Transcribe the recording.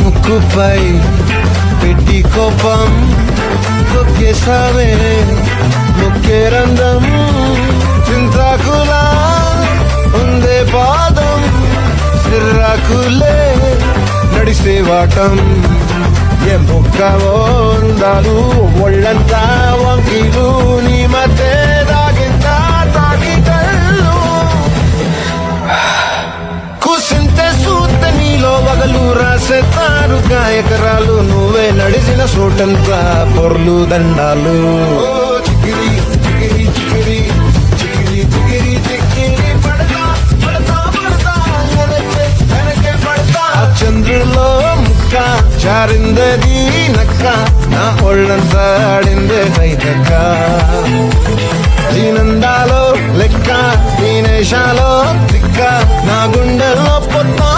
ముక్కుపై పెట్టి కోపం తొక్కేసావే ముక్కే రంధ్రం చింతాకులా ఉందే పాదం సిర్రాకులే నడిసే వాటం ఏ మొక్కవో ఉండాలు ఒళ్ళంతా వంకిలు నీ మధ్య దాగిందా తాగి కళ్ళు కూసింతే సూత నీలో వగలు రాసేతారుగా ఎకరాలు నువ్వే నడిచిన చోటంతా పొర్లు దండాలు చికిరి చికిరి చికిరి చికిరి చికిరి చికిరి పడతా పడతా పడతా వెనకే పడతా చంద్రులో ముక్క చారిందది నక్క నా ఒళ్ళంతా ఆడిందే రైతక్క దీనందాలో లెక్క దీనేశాలో దిక్క నా గుండెల్లో పొత్తా